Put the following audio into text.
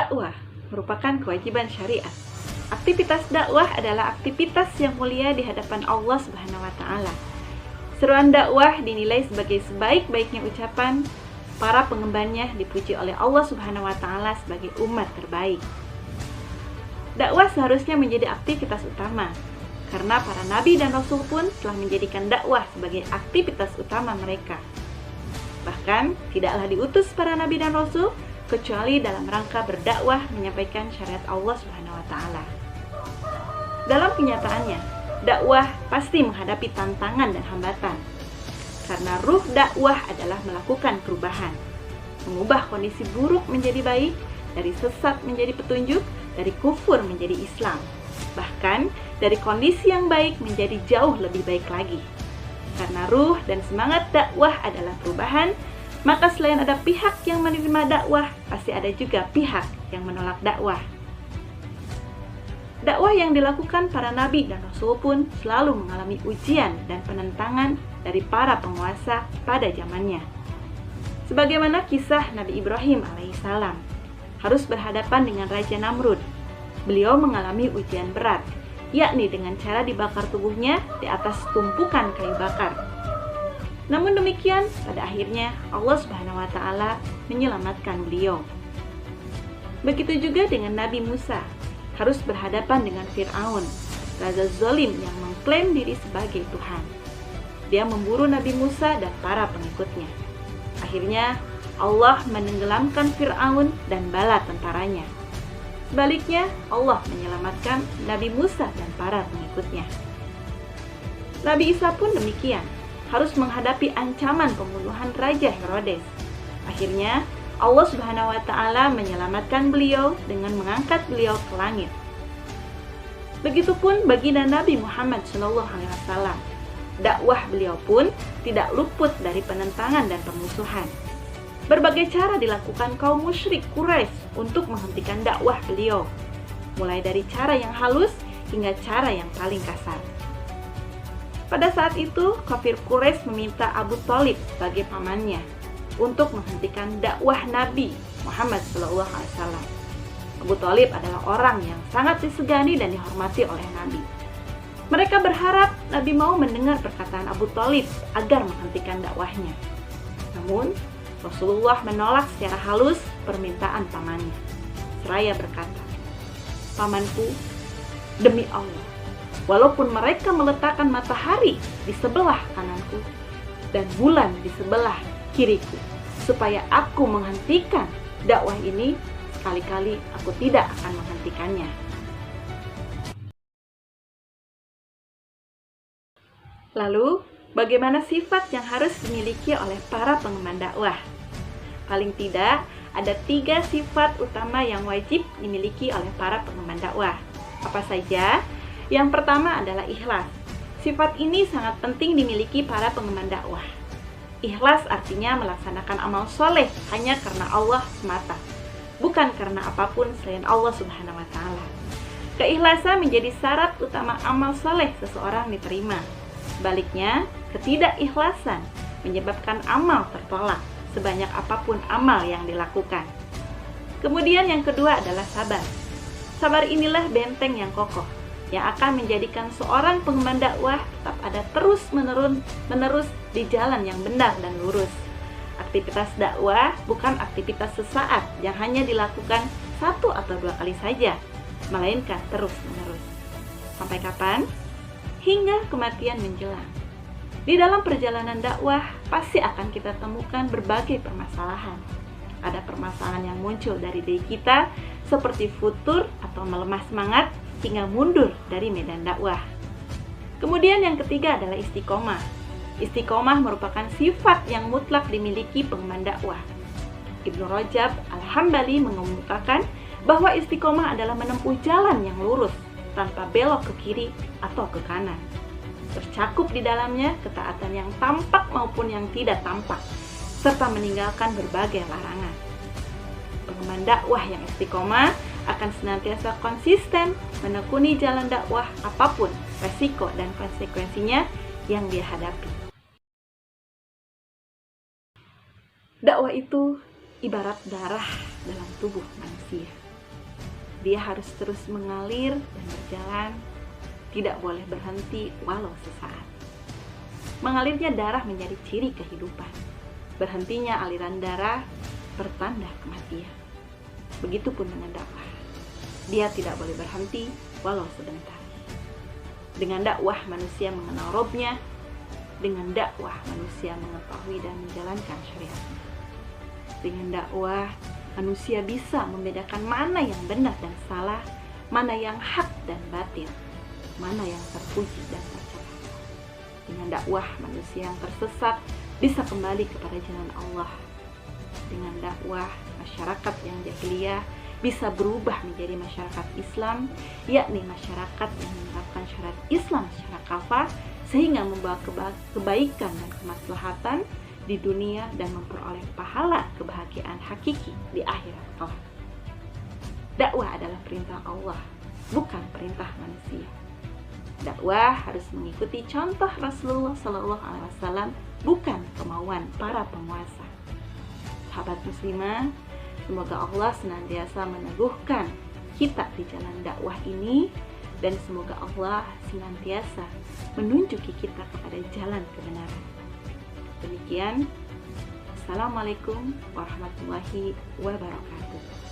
Dakwah merupakan kewajiban syariat. Aktivitas dakwah adalah aktivitas yang mulia di hadapan Allah Subhanahu wa taala. Seruan dakwah dinilai sebagai sebaik-baiknya ucapan, para pengembannya dipuji oleh Allah Subhanahu wa taala sebagai umat terbaik. Dakwah seharusnya menjadi aktivitas utama, karena para nabi dan rasul pun telah menjadikan dakwah sebagai aktivitas utama mereka. Bahkan, tidaklah diutus para nabi dan rasul kecuali dalam rangka berdakwah menyampaikan syariat Allah Subhanahu wa taala. Dalam kenyataannya, dakwah pasti menghadapi tantangan dan hambatan. Karena ruh dakwah adalah melakukan perubahan, mengubah kondisi buruk menjadi baik, dari sesat menjadi petunjuk, dari kufur menjadi Islam. Bahkan dari kondisi yang baik menjadi jauh lebih baik lagi. Karena ruh dan semangat dakwah adalah perubahan, maka selain ada pihak yang menerima dakwah, pasti ada juga pihak yang menolak dakwah. Dakwah yang dilakukan para nabi dan rasul pun selalu mengalami ujian dan penentangan dari para penguasa pada zamannya. Sebagaimana kisah Nabi Ibrahim alaihissalam harus berhadapan dengan Raja Namrud. Beliau mengalami ujian berat, yakni dengan cara dibakar tubuhnya di atas tumpukan kayu bakar. Namun demikian, pada akhirnya Allah Subhanahu wa taala menyelamatkan beliau. Begitu juga dengan Nabi Musa, harus berhadapan dengan Fir'aun, raja zalim yang mengklaim diri sebagai Tuhan. Dia memburu Nabi Musa dan para pengikutnya. Akhirnya, Allah menenggelamkan Fir'aun dan bala tentaranya. Sebaliknya, Allah menyelamatkan Nabi Musa dan para pengikutnya. Nabi Isa pun demikian, harus menghadapi ancaman pembunuhan Raja Herodes. Akhirnya, Allah Subhanahu wa taala menyelamatkan beliau dengan mengangkat beliau ke langit. Begitupun baginda Nabi Muhammad SAW. Dakwah beliau pun tidak luput dari penentangan dan permusuhan. Berbagai cara dilakukan kaum musyrik Quraisy untuk menghentikan dakwah beliau, mulai dari cara yang halus hingga cara yang paling kasar. Pada saat itu, kafir Quraisy meminta Abu Thalib sebagai pamannya untuk menghentikan dakwah Nabi Muhammad SAW. Abu Thalib adalah orang yang sangat disegani dan dihormati oleh Nabi. Mereka berharap Nabi mau mendengar perkataan Abu Thalib agar menghentikan dakwahnya. Namun, Rasulullah menolak secara halus permintaan pamannya. Seraya berkata, "Pamanku, demi Allah, walaupun mereka meletakkan matahari di sebelah kananku dan bulan di sebelah kiriku, supaya aku menghentikan dakwah ini, sekali-kali aku tidak akan menghentikannya." Lalu, bagaimana sifat yang harus dimiliki oleh para pengemban dakwah? Paling tidak, ada 3 sifat utama yang wajib dimiliki oleh para pengemban dakwah. Apa saja? Yang pertama adalah ikhlas. Sifat ini sangat penting dimiliki para pengemban dakwah. Ikhlas artinya melaksanakan amal soleh hanya karena Allah semata, bukan karena apapun selain Allah Subhanahu wa taala. Keikhlasan menjadi syarat utama amal soleh seseorang diterima. Sebaliknya, ketidakikhlasan menyebabkan amal tertolak, sebanyak apapun amal yang dilakukan. Kemudian yang kedua adalah sabar. Sabar inilah benteng yang kokoh, yang akan menjadikan seorang pengemban dakwah tetap ada terus-menerus di jalan yang benar dan lurus. Aktivitas dakwah bukan aktivitas sesaat yang hanya dilakukan 1 atau 2 kali saja, melainkan terus-menerus. Sampai kapan? Hingga kematian menjelang. Di dalam perjalanan dakwah, pasti akan kita temukan berbagai permasalahan. Ada permasalahan yang muncul dari diri kita, seperti futur atau melemah semangat, hingga mundur dari medan dakwah. Kemudian yang ketiga adalah istiqomah. Istiqomah merupakan sifat yang mutlak dimiliki pengemban dakwah. Ibnu Rajab Al-Hambali mengemukakan bahwa istiqomah adalah menempuh jalan yang lurus, tanpa belok ke kiri atau ke kanan. Tercakup di dalamnya ketaatan yang tampak maupun yang tidak tampak, serta meninggalkan berbagai larangan. Pengemban dakwah yang istiqomah akan senantiasa konsisten menekuni jalan dakwah apapun resiko dan konsekuensinya yang dia hadapi. Dakwah itu ibarat darah dalam tubuh manusia. Dia harus terus mengalir dan berjalan, tidak boleh berhenti walau sesaat. Mengalirnya darah menjadi ciri kehidupan. Berhentinya aliran darah pertanda kematian. Begitupun dengan dakwah. Dia tidak boleh berhenti walau sebentar. Dengan dakwah manusia mengenal Robnya. Dengan dakwah manusia mengetahui dan menjalankan syariatnya. Dengan dakwah manusia bisa membedakan mana yang benar dan salah, mana yang hak dan batil, mana yang terpuji dan tercela. Dengan dakwah manusia yang tersesat bisa kembali kepada jalan Allah. Dengan dakwah masyarakat yang jahiliyah bisa berubah menjadi masyarakat Islam, yakni masyarakat yang menerapkan syariat Islam secara kafah sehingga membawa kebaikan dan kemaslahatan di dunia dan memperoleh pahala kebahagiaan hakiki di akhirat kelak. Dakwah adalah perintah Allah, bukan perintah manusia. Dakwah harus mengikuti contoh Rasulullah SAW, bukan kemauan para penguasa. Sahabat muslimah, semoga Allah senantiasa meneguhkan kita di jalan dakwah ini, dan semoga Allah senantiasa menunjuki kita kepada jalan kebenaran. Demikian, Assalamualaikum warahmatullahi wabarakatuh.